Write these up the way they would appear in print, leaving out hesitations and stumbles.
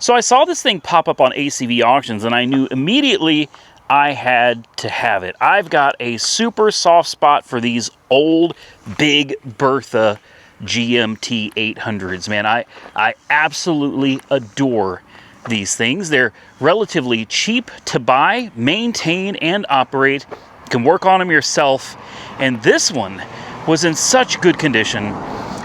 So I saw this thing pop up on ACV auctions and I knew immediately I had to have it. I've got a super soft spot for these old Big Bertha GMT 800s, man. I absolutely adore these things. They're relatively cheap to buy, maintain, and operate. You can work on them yourself. And this one was in such good condition,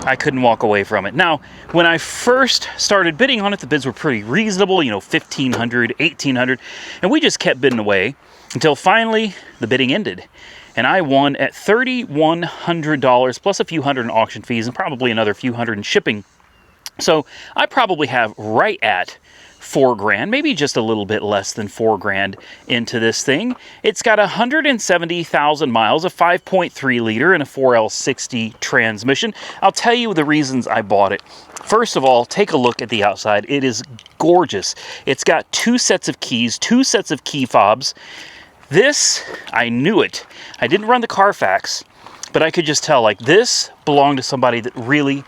I couldn't walk away from it. Now, when I first started bidding on it, the bids were pretty reasonable, you know, $1,500, $1,800, and we just kept bidding away until finally the bidding ended. And I won at $3,100 plus a few hundred in auction fees and probably another few hundred in shipping. So I probably have right at $4,000, maybe just a little bit less than $4,000 into this thing. It's got 170,000 miles, a 5.3 liter and a 4L60 transmission. I'll tell you the reasons I bought it. First of all, take a look at the outside. It is gorgeous. It's got 2 sets of keys, 2 sets of key fobs. This, I knew it. I didn't run the Carfax, but I could just tell, like, this belonged to somebody that really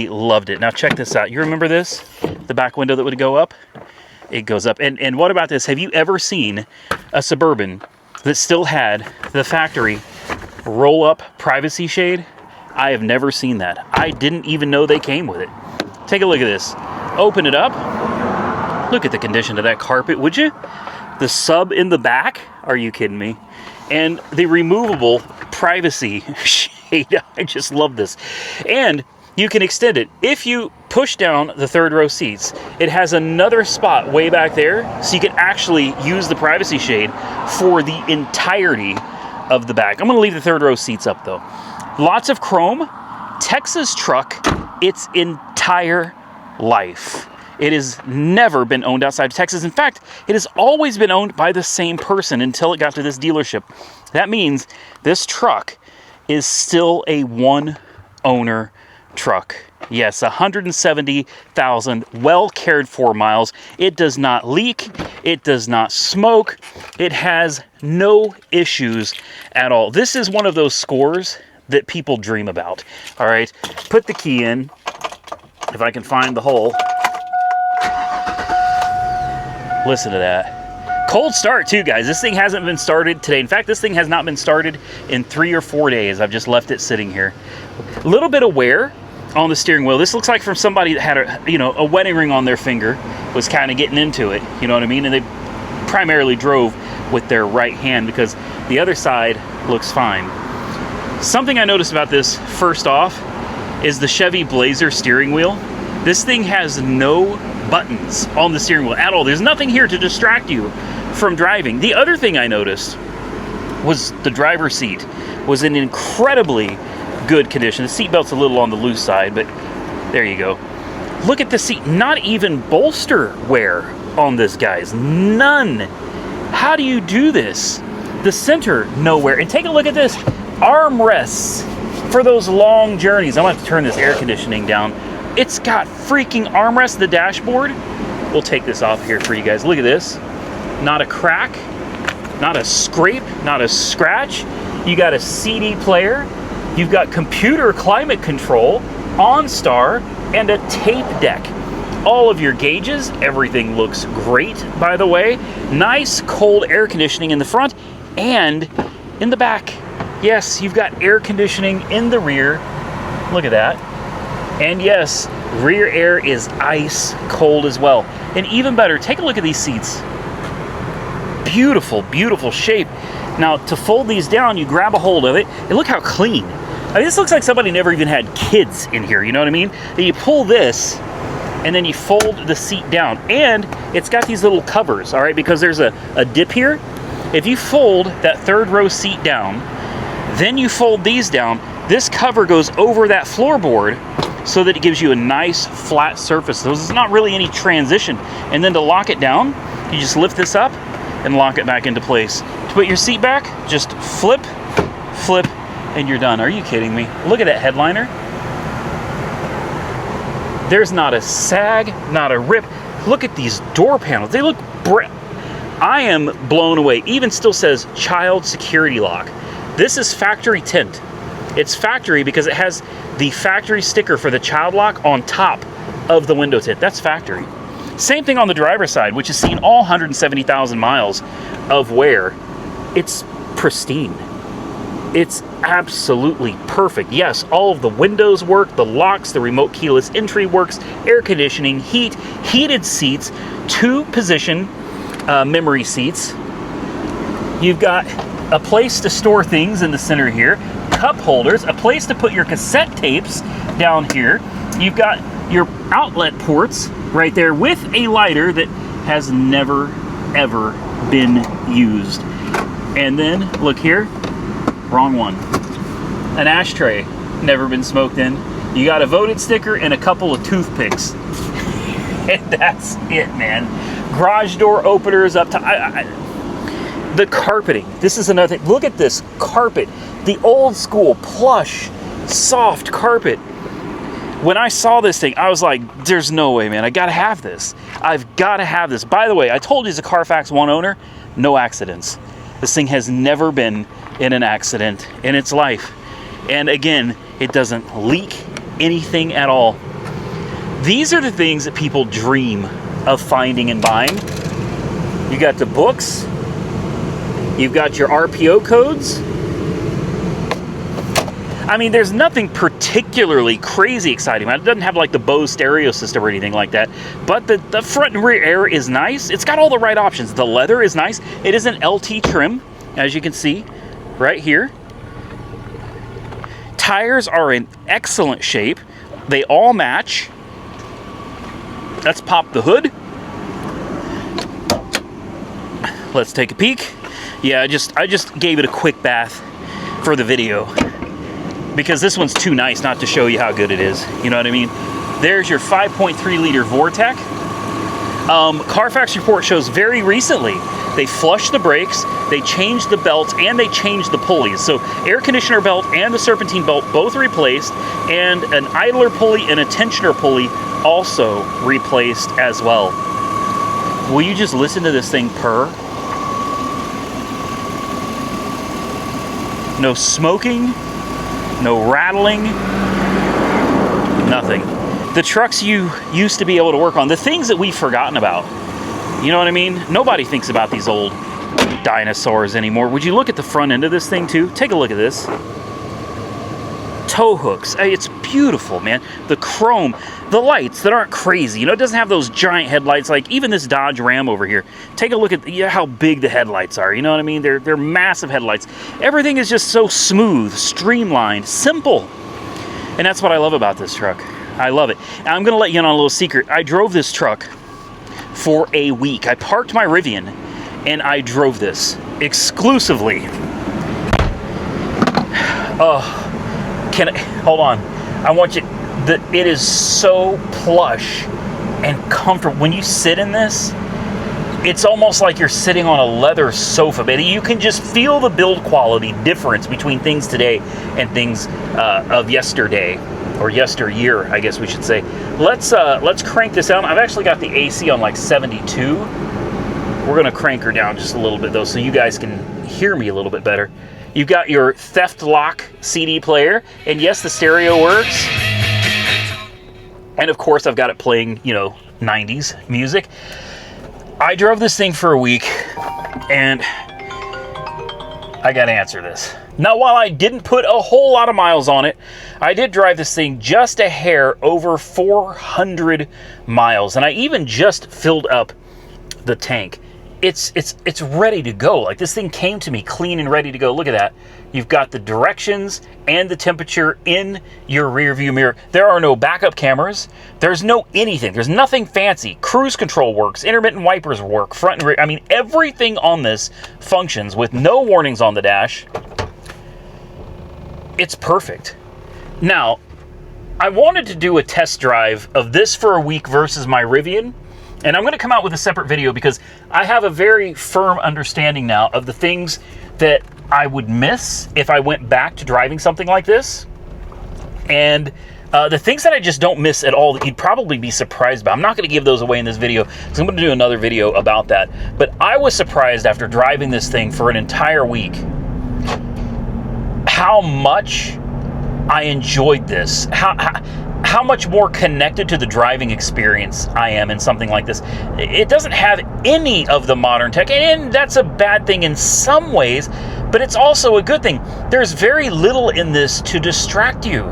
loved it. Now check this out. You remember this? The back window that would go up? It goes up. And what about this? Have you ever seen a Suburban that still had the factory roll-up privacy shade? I have never seen that. I didn't even know they came with it. Take a look at this. Open it up. Look at the condition of that carpet, would you? The sub in the back? Are you kidding me? And the removable privacy shade. I just love this. And you can extend it. If you push down the 3rd row seats, it has another spot way back there, so you can actually use the privacy shade for the entirety of the back. I'm gonna leave the 3rd row seats up though. Lots of chrome. Texas truck, its entire life. It has never been owned outside of Texas. In fact, it has always been owned by the same person until it got to this dealership. That means this truck is still a one-owner truck. Yes, 170,000 well cared for miles. It does not leak. It does not smoke. It has no issues at all. This is one of those scores that people dream about. All right, put the key in, if I can find the hole. Listen to that. Cold start too, guys. This thing hasn't been started today. In fact, this thing has not been started in 3 or 4 days. I've just left it sitting here. A little bit of wear on the steering wheel. This looks like from somebody that had a wedding ring on their finger, was kind of getting into it, you know what I mean? And they primarily drove with their right hand because the other side looks fine. Something I noticed about this, first off, is the Chevy Blazer steering wheel. This thing has no buttons on the steering wheel at all. There's nothing here to distract you from driving. The other thing I noticed was the driver's seat was in incredibly good condition. The seat belt's a little on the loose side, but there you go. Look at the seat. Not even bolster wear on this, guys. None. How do you do this? The center, nowhere. And take a look at this. Armrests for those long journeys. I'm gonna have to turn this air conditioning down. It's got freaking armrests. The dashboard. We'll take this off here for you guys. Look at this. Not a crack, not a scrape, not a scratch. You got a CD player. You've got computer climate control, OnStar, and a tape deck. All of your gauges, everything looks great, by the way. Nice cold air conditioning in the front and in the back. Yes, you've got air conditioning in the rear. Look at that. And yes, rear air is ice cold as well. And even better, take a look at these seats. Beautiful, beautiful shape. Now, to fold these down, you grab a hold of it, and look how clean. I mean, this looks like somebody never even had kids in here, you know what I mean? Then you pull this, and then you fold the seat down. And it's got these little covers, all right, because there's a dip here. If you fold that 3rd row seat down, then you fold these down, this cover goes over that floorboard so that it gives you a nice flat surface. So there's not really any transition. And then to lock it down, you just lift this up and lock it back into place. To put your seat back, just flip, flip, and you're done. Are you kidding me? Look at that headliner. There's not a sag, not a rip. Look at these door panels. They look I am blown away. Even still says child security lock. This is factory tint. It's factory because it has the factory sticker for the child lock on top of the window tint. That's factory. Same thing on the driver's side, which has seen all 170,000 miles of wear. It's pristine. It's absolutely perfect. Yes, all of the windows work, the locks, the remote keyless entry works, air conditioning, heat, heated seats, 2-position memory seats. You've got a place to store things in the center here, cup holders, a place to put your cassette tapes down here. You've got your outlet ports right there with a lighter that has never, ever been used. And then, look here, wrong one. An ashtray, never been smoked in. You got a voted sticker and a couple of toothpicks. And that's it, man. Garage door openers up to... the carpeting. This is another thing. Look at this carpet. The old school, plush, soft carpet. When I saw this thing, I was like, there's no way, man. I gotta have this. I've gotta have this. By the way, I told you it's a Carfax One owner. No accidents. This thing has never been in an accident in its life. And again, it doesn't leak anything at all. These are the things that people dream of finding and buying. You got the books. You've got your RPO codes. I mean, there's nothing particularly crazy exciting. It doesn't have like the Bose stereo system or anything like that. But the front and rear air is nice. It's got all the right options. The leather is nice. It is an LT trim, as you can see right here. Tires are in excellent shape. They all match. Let's pop the hood. Let's take a peek. Yeah, I just gave it a quick bath for the video because this one's too nice not to show you how good it is. You know what I mean? There's your 5.3 liter Vortec. Carfax report shows very recently they flushed the brakes, they changed the belts, and they changed the pulleys. So air conditioner belt and the serpentine belt both replaced, and an idler pulley and a tensioner pulley also replaced as well. Will you just listen to this thing purr? No smoking, no rattling, nothing. The trucks you used to be able to work on, the things that we've forgotten about. You know what I mean? Nobody thinks about these old dinosaurs anymore. Would you look at the front end of this thing too? Take a look at this. Tow hooks. It's beautiful, man. The chrome, the lights that aren't crazy. You know, it doesn't have those giant headlights like even this Dodge Ram over here. Take a look at how big the headlights are. You know what I mean? They're massive headlights. Everything is just so smooth, streamlined, simple. And that's what I love about this truck. I love it. And I'm going to let you in on a little secret. I drove this truck for a week. I parked my Rivian and I drove this exclusively. Oh. Hold on. I want you, it is so plush and comfortable. When you sit in this, it's almost like you're sitting on a leather sofa, but you can just feel the build quality difference between things today and things of yesterday, or yesteryear, I guess we should say. Let's crank this down. I've actually got the AC on like 72. We're gonna crank her down just a little bit though, so you guys can hear me a little bit better. You've got your theft lock CD player, and yes, the stereo works. And of course, I've got it playing, you know, 90s music. I drove this thing for a week, and I gotta answer this. Now, while I didn't put a whole lot of miles on it, I did drive this thing just a hair over 400 miles, and I even just filled up the tank. It's ready to go. Like, this thing came to me clean and ready to go. Look at that. You've got the directions and the temperature in your rear view mirror. There are no backup cameras. There's no anything. There's nothing fancy. Cruise control works. Intermittent wipers work. Front and rear. I mean, everything on this functions with no warnings on the dash. It's perfect. Now, I wanted to do a test drive of this for a week versus my Rivian. And I'm going to come out with a separate video because I have a very firm understanding now of the things that I would miss if I went back to driving something like this. And the things that I just don't miss at all that you'd probably be surprised about. I'm not going to give those away in this video because I'm going to do another video about that. But I was surprised after driving this thing for an entire week how much I enjoyed this. how much more connected to the driving experience I am in something like this. It doesn't have any of the modern tech, and that's a bad thing in some ways, but it's also a good thing. There's very little in this to distract you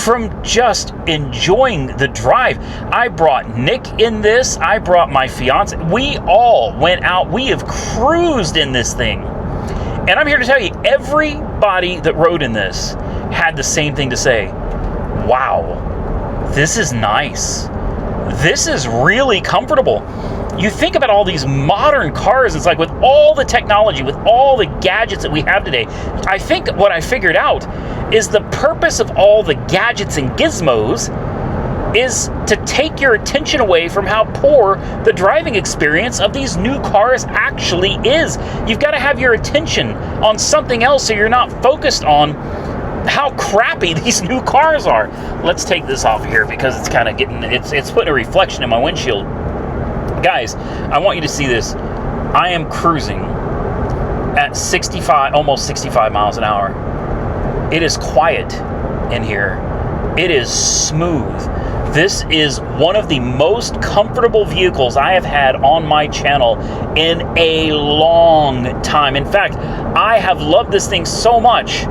from just enjoying the drive. I brought Nick in this. I brought my fiance. We all went out. We have cruised in this thing. And I'm here to tell you, everybody that rode in this had the same thing to say. Wow, this is nice. This is really comfortable. You think about all these modern cars, it's like with all the technology, with all the gadgets that we have today, I think what I figured out is the purpose of all the gadgets and gizmos is to take your attention away from how poor the driving experience of these new cars actually is. You've got to have your attention on something else so you're not focused on how crappy these new cars are. Let's take this off here because it's kind of getting, it's putting a reflection in my windshield. Guys, I want you to see this. I am cruising at 65, almost 65 miles an hour. It is quiet in here. It is smooth. This is one of the most comfortable vehicles I have had on my channel in a long time. In fact, I have loved this thing so much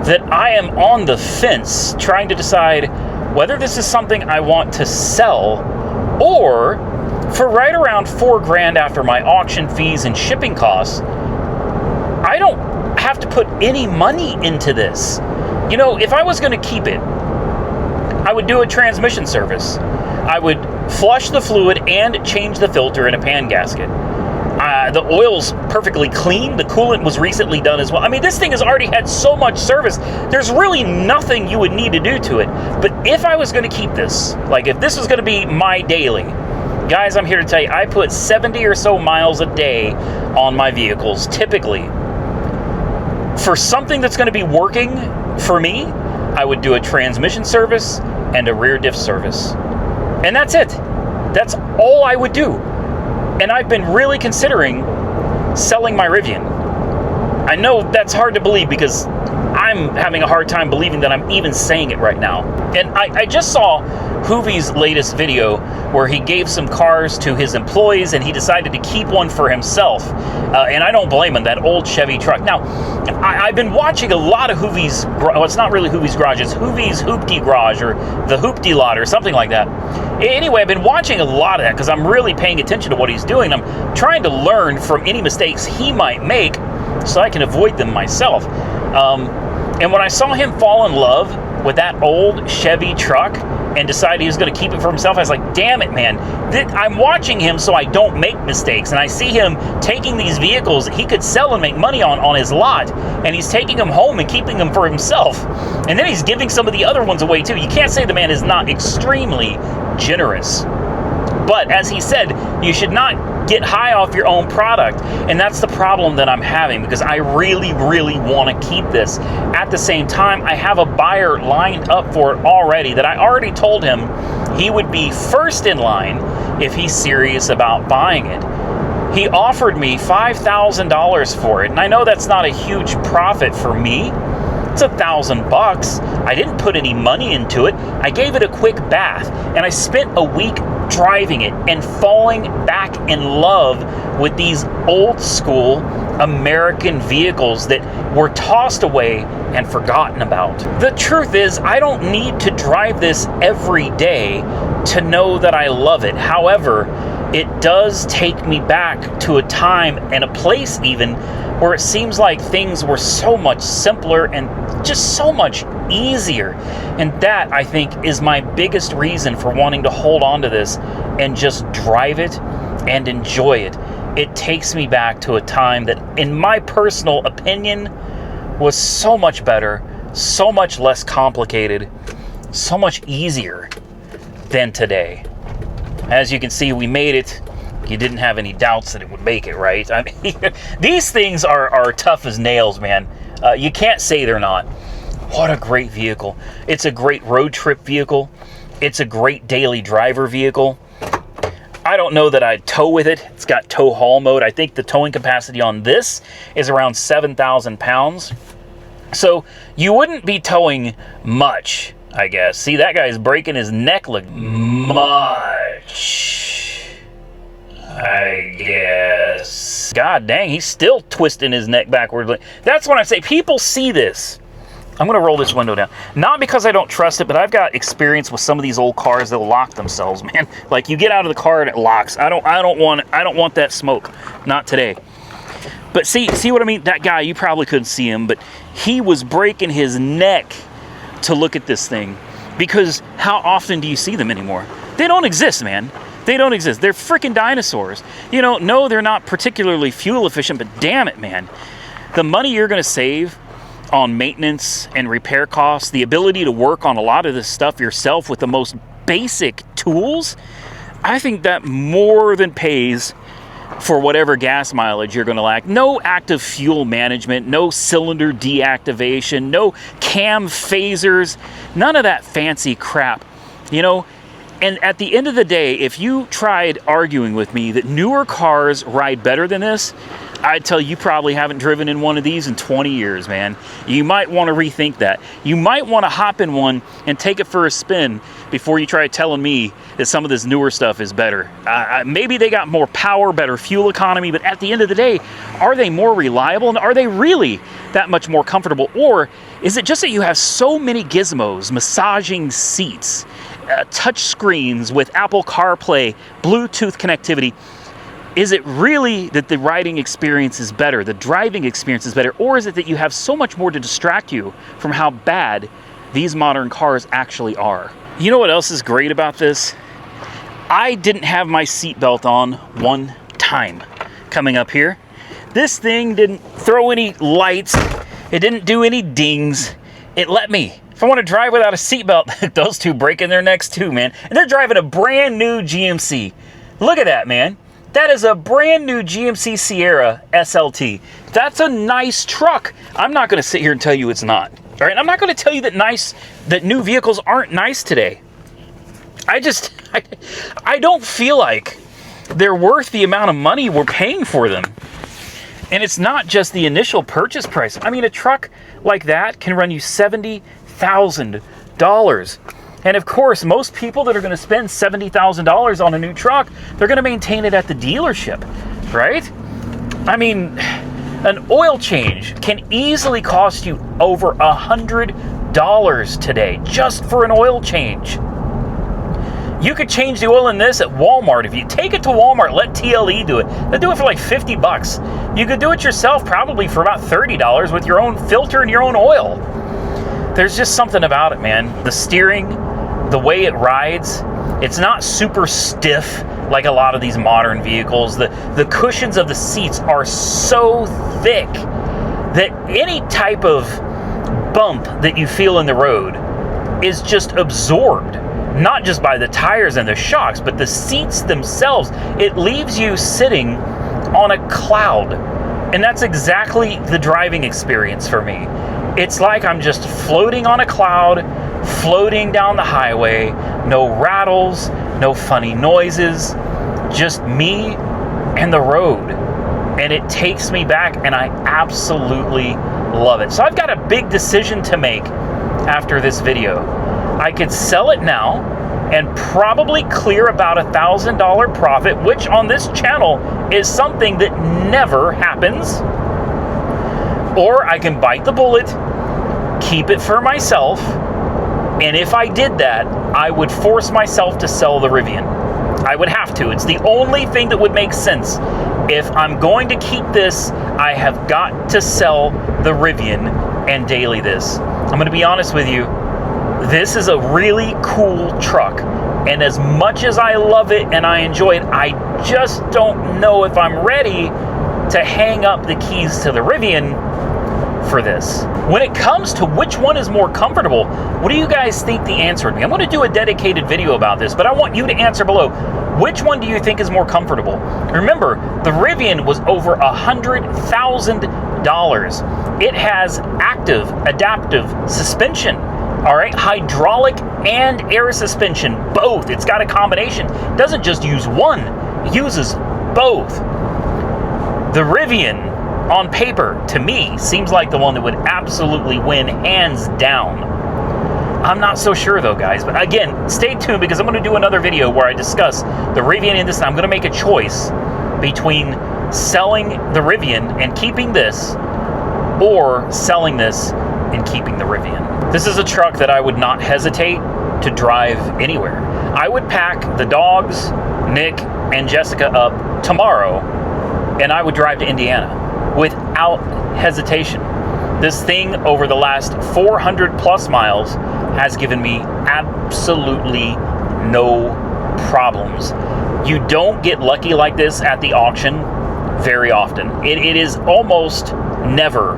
that I am on the fence trying to decide whether this is something I want to sell, or for right around $4,000 after my auction fees and shipping costs, I don't have to put any money into this. You know, if I was going to keep it, I would do a transmission service. I would flush the fluid and change the filter in a pan gasket. The oil's perfectly clean. The coolant was recently done as well. I mean, this thing has already had so much service. There's really nothing you would need to do to it. But if I was going to keep this, like if this was going to be my daily, guys, I'm here to tell you, I put 70 or so miles a day on my vehicles, typically. For something that's going to be working for me, I would do a transmission service and a rear diff service. And that's it. That's all I would do. And I've been really considering selling my Rivian. I know that's hard to believe because I'm having a hard time believing that I'm even saying it right now. And I just saw Hoovie's latest video where he gave some cars to his employees and he decided to keep one for himself. And I don't blame him, that old Chevy truck. Now, I've been watching a lot of Hoovie's, well, it's not really Hoovie's Garage, it's Hoovie's Hoopty Garage or the Hoopty Lot or something like that. Anyway, I've been watching a lot of that because I'm really paying attention to what he's doing. I'm trying to learn from any mistakes he might make so I can avoid them myself. And when I saw him fall in love with that old Chevy truck and decide he was going to keep it for himself, I was like, damn it, man. I'm watching him so I don't make mistakes. And I see him taking these vehicles that he could sell and make money on his lot, and he's taking them home and keeping them for himself. And then he's giving some of the other ones away too. You can't say the man is not extremely generous. But as he said, you should not get high off your own product. And that's the problem that I'm having, because I really, really want to keep this. At the same time, I have a buyer lined up for it already that I already told him he would be first in line if he's serious about buying it. He offered me $5,000 for it. And I know that's not a huge profit for me. It's $1,000. I didn't put any money into it. I gave it a quick bath, and I spent a week driving it and falling back in love with these old school American vehicles that were tossed away and forgotten about. The truth is, I don't need to drive this every day to know that I love it. However, it does take me back to a time and a place even where it seems like things were so much simpler and just so much easier. And that, I think, is my biggest reason for wanting to hold on to this and just drive it and enjoy it. It takes me back to a time that, in my personal opinion, was so much better, so much less complicated, so much easier than today. As you can see, we made it. You didn't have any doubts that it would make it, right? I mean, these things are tough as nails, man. You can't say they're not. What a great vehicle. It's a great road trip vehicle. It's a great daily driver vehicle. I don't know that I'd tow with it. It's got tow haul mode. I think the towing capacity on this is around 7,000 pounds. So you wouldn't be towing much. I guess. See, that guy's breaking his neck look much, I guess. God dang, he's still twisting his neck backward. That's when I say people see this. I'm going to roll this window down. Not because I don't trust it, but I've got experience with some of these old cars that'll lock themselves, man. Like, you get out of the car and it locks. I don't want that smoke. Not today. But see what I mean? That guy, you probably couldn't see him, but he was breaking his neck to look at this thing. Because how often do you see them anymore? They don't exist, man. They don't exist. They're freaking dinosaurs. You know, no, they're not particularly fuel efficient, but damn it, man. The money you're going to save on maintenance and repair costs, the ability to work on a lot of this stuff yourself with the most basic tools, I think that more than pays for whatever gas mileage you're going to lack. No active fuel management, no cylinder deactivation, no cam phasers, none of that fancy crap, you know. And at the end of the day, if you tried arguing with me that newer cars ride better than this, I'd tell you probably haven't driven in one of these in 20 years, man. You might want to rethink that. You might want to hop in one and take it for a spin before you try telling me that some of this newer stuff is better. Maybe they got more power, better fuel economy, but at the end of the day, are they more reliable? And are they really that much more comfortable? Or is it just that you have so many gizmos, massaging seats, touch screens with Apple CarPlay, Bluetooth connectivity? Is it really that the riding experience is better, the driving experience is better, or is it that you have so much more to distract you from how bad these modern cars actually are? You know what else is great about this? I didn't have my seatbelt on one time coming up here. This thing didn't throw any lights. It didn't do any dings. It let me. If I want to drive without a seatbelt, those two breaking their necks too, man. And they're driving a brand new GMC. Look at that, man. That is a brand new GMC Sierra SLT. That's a nice truck. I'm not going to sit here and tell you it's not. All right, I'm not going to tell you that new vehicles aren't nice today. I don't feel like they're worth the amount of money we're paying for them. And it's not just the initial purchase price. I mean, a truck like that can run you $70,000. And of course, most people that are going to spend $70,000 on a new truck, they're going to maintain it at the dealership, right? I mean, an oil change can easily cost you over $100 today, just for an oil change. You could change the oil in this at Walmart. If you take it to Walmart, let TLE do it. They'll do it for like $50. You could do it yourself probably for about $30 with your own filter and your own oil. There's just something about it, man. The steering, the way it rides, it's not super stiff like a lot of these modern vehicles. The cushions of the seats are so thick that any type of bump that you feel in the road is just absorbed, not just by the tires and the shocks, but the seats themselves. It leaves you sitting on a cloud. And that's exactly the driving experience for me. It's like I'm just floating on a cloud, floating down the highway, no rattles, no funny noises, just me and the road. And it takes me back, and I absolutely love it. So I've got a big decision to make after this video. I could sell it now and probably clear about $1,000 profit, which on this channel is something that never happens. Or I can bite the bullet, keep it for myself, and if I did that, I would force myself to sell the Rivian. I would have to. It's the only thing that would make sense. If I'm going to keep this, I have got to sell the Rivian and daily this. I'm going to be honest with you. This is a really cool truck. And as much as I love it and I enjoy it, I just don't know if I'm ready to hang up the keys to the Rivian for this. When it comes to which one is more comfortable, what do you guys think the answer would be? I'm going to do a dedicated video about this, but I want you to answer below. Which one do you think is more comfortable? Remember, the Rivian was over $100,000. It has active adaptive suspension. All right, hydraulic and air suspension, both. It's got a combination. It doesn't just use one, it uses both. The Rivian, on paper, to me, seems like the one that would absolutely win hands down. I'm not so sure though, guys. But again, stay tuned because I'm going to do another video where I discuss the Rivian, and this. I'm going to make a choice between selling the Rivian and keeping this, or selling this and keeping the Rivian. This is a truck that I would not hesitate to drive anywhere. I would pack the dogs, Nick, and Jessica up tomorrow, and I would drive to Indiana without hesitation. This thing, over the last 400 plus miles, has given me absolutely no problems. You don't get lucky like this at the auction very often. It is almost never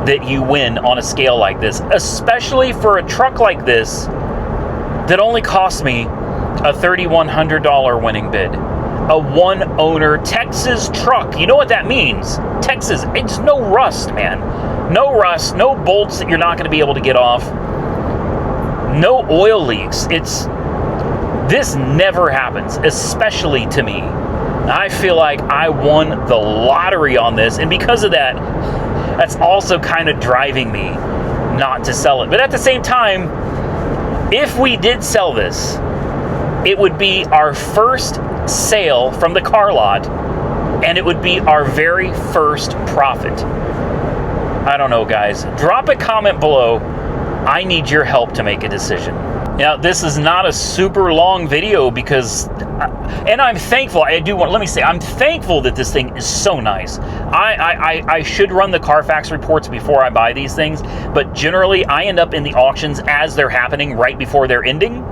that you win on a scale like this, especially for a truck like this that only cost me a $3,100 winning bid. A one-owner Texas truck. You know what that means? Texas, it's no rust, man. No rust, no bolts that you're not going to be able to get off. No oil leaks. This never happens, especially to me. I feel like I won the lottery on this, and because of that, that's also kind of driving me not to sell it. But at the same time, if we did sell this, it would be our first sale from the car lot, and it would be our very first profit. I don't know, guys. Drop a comment below. I need your help to make a decision. Now, this is not a super long video because, and I'm thankful, let me say, I'm thankful that this thing is so nice. I should run the Carfax reports before I buy these things, but generally I end up in the auctions as they're happening right before they're ending.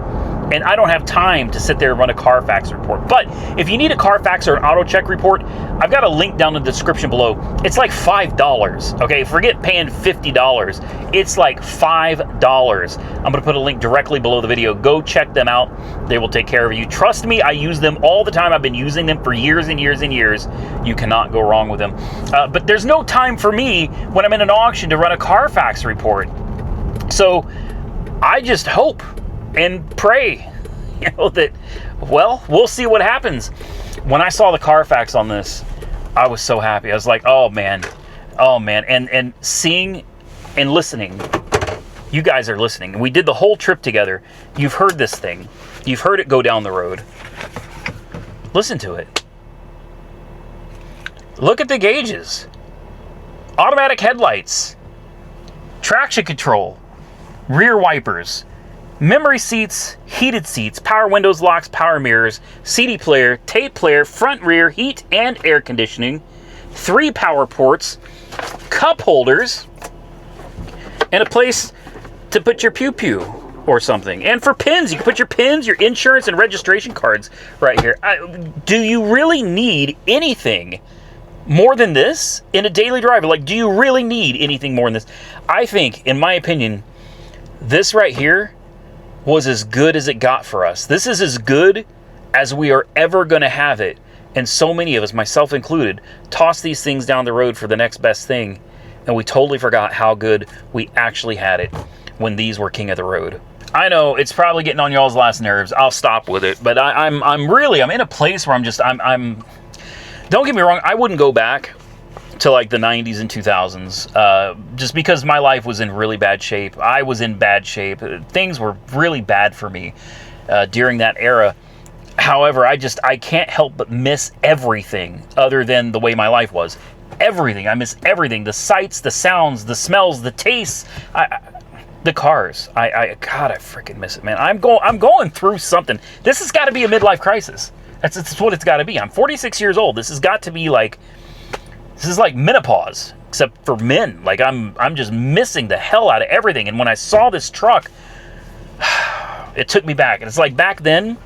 And I don't have time to sit there and run a Carfax report. But if you need a Carfax or an auto check report, I've got a link down in the description below. It's like $5, okay? Forget paying $50. It's like $5. I'm going to put a link directly below the video. Go check them out. They will take care of you. Trust me, I use them all the time. I've been using them for years and years and years. You cannot go wrong with them. But there's no time for me when I'm in an auction to run a Carfax report. So I just hope and pray, that, well, we'll see what happens. When I saw the Carfax on this, I was so happy. I was like, oh man. And seeing and listening, you guys are listening. We did the whole trip together. You've heard this thing. You've heard it go down the road. Listen to it. Look at the gauges. Automatic headlights. Traction control. Rear wipers. Memory seats, heated seats, power windows, locks, power mirrors, CD player, tape player, front rear, heat and air conditioning, 3 power ports, cup holders, and a place to put your pew-pew or something. And for pins, you can put your pins, your insurance, and registration cards right here. Do you really need anything more than this in a daily driver? Like, do you really need anything more than this? I think, in my opinion, this right here was as good as it got for us. This is as good as we are ever going to have it. And so many of us, myself included, toss these things down the road for the next best thing. And we totally forgot how good we actually had it when these were king of the road. I know it's probably getting on y'all's last nerves. I'll stop with it. But I'm in a place where I'm don't get me wrong, I wouldn't go back to like the 90s and 2000s, just because my life was in really bad shape. I was in bad shape. Things were really bad for me during that era. However, I can't help but miss everything other than the way my life was. Everything. I miss everything. The sights, the sounds, the smells, the tastes, the cars. God, I freaking miss it, man. I'm going through something. This has got to be a midlife crisis. That's what it's got to be. I'm 46 years old. This has got to be like, this is like menopause, except for men. Like, I'm just missing the hell out of everything. And when I saw this truck, it took me back. And it's like back then,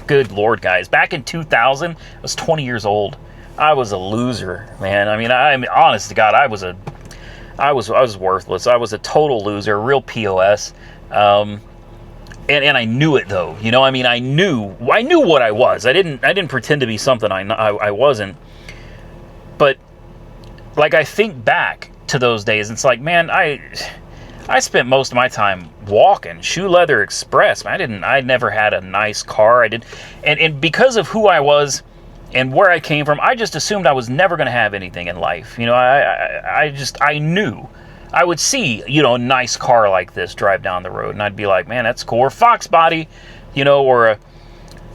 good Lord, guys, back in 2000, I was 20 years old. I was a loser, man. I mean, honest to God, I was worthless. I was a total loser, real POS. And I knew it though. You know, I mean, I knew what I was. I didn't pretend to be something I wasn't. But like, I think back to those days, it's like, man, I spent most of my time walking, shoe leather express. I never had a nice car. And because of who I was and where I came from, I just assumed I was never going to have anything in life. You know, I knew I would see, you know, a nice car like this drive down the road, and I'd be like, man, that's cool. Or Fox body, you know, or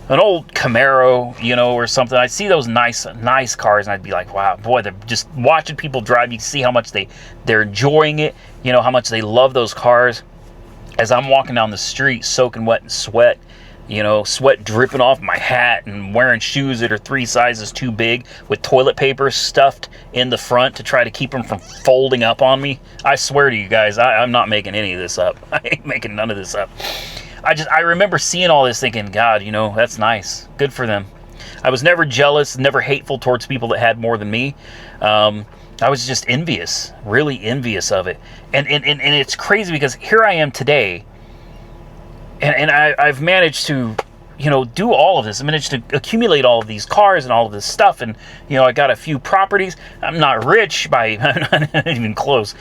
an old Camaro, you know, or something. I'd see those nice cars, and I'd be like, wow, boy, they're just watching people drive. You can see how much they're enjoying it, you know, how much they love those cars. As I'm walking down the street, soaking wet in sweat, you know, sweat dripping off my hat, and wearing shoes that are 3 sizes too big with toilet paper stuffed in the front to try to keep them from folding up on me. I swear to you guys, I'm not making any of this up. I ain't making none of this up. I remember seeing all this thinking, God, you know, that's nice. Good for them. I was never jealous, never hateful towards people that had more than me. I was just envious, really envious of it. And it's crazy because here I am today, and I've managed to, you know, do all of this. I managed to accumulate all of these cars and all of this stuff, and, you know, I got a few properties. I'm not rich by, I'm not even close.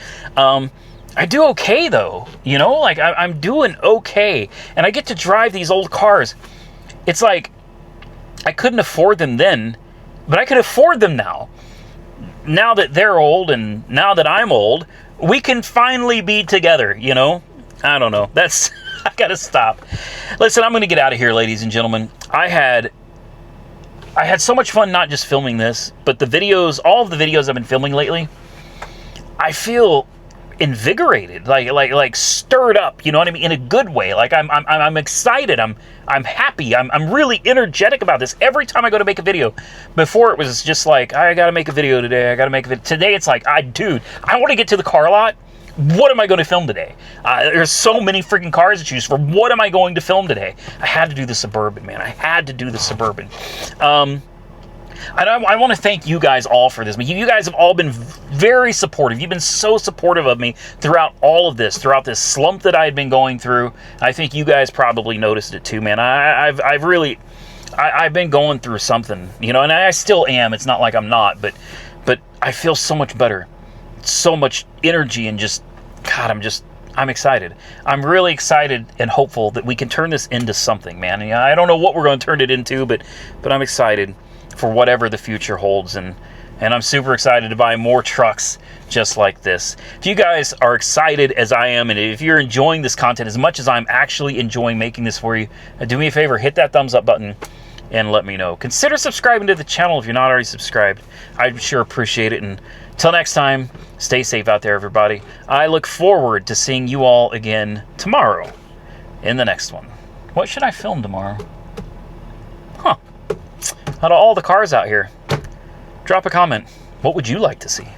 I do okay, though, you know, like, I'm doing okay, and I get to drive these old cars. It's like, I couldn't afford them then, but I could afford them now. Now that they're old, and now that I'm old, we can finally be together, you know? I don't know. That's... I gotta stop. Listen, I'm gonna get out of here, ladies and gentlemen. I had so much fun not just filming this, but the videos, all of the videos I've been filming lately. I feel invigorated, like stirred up, you know what I mean, in a good way. Like I'm excited. I'm happy. I'm really energetic about this every time I go to make a video. Before it was just like, I gotta make a video today. I gotta make a video. Today it's like, dude, I want to get to the car lot. What am I going to film today? There's so many freaking cars to choose from. What am I going to film today? I had to do the Suburban, man. I had to do the Suburban. And I want to thank you guys all for this. You guys have all been very supportive. You've been so supportive of me throughout all of this, throughout this slump that I had been going through. I think you guys probably noticed it too, man. I've been going through something, you know, and I still am. It's not like I'm not, but I feel so much better. So much energy, and just, God, I'm excited. I'm really excited and hopeful that we can turn this into something, man. And I don't know what we're going to turn it into, but I'm excited for whatever the future holds, and I'm super excited to buy more trucks just like this. If you guys are excited as I am, and if you're enjoying this content as much as I'm actually enjoying making this for you, do me a favor, hit that thumbs up button and let me know. Consider subscribing to the channel if you're not already subscribed. I'd sure appreciate it. And until next time, stay safe out there, everybody. I look forward to seeing you all again tomorrow in the next one. What should I film tomorrow? Huh. Out of all the cars out here, drop a comment. What would you like to see?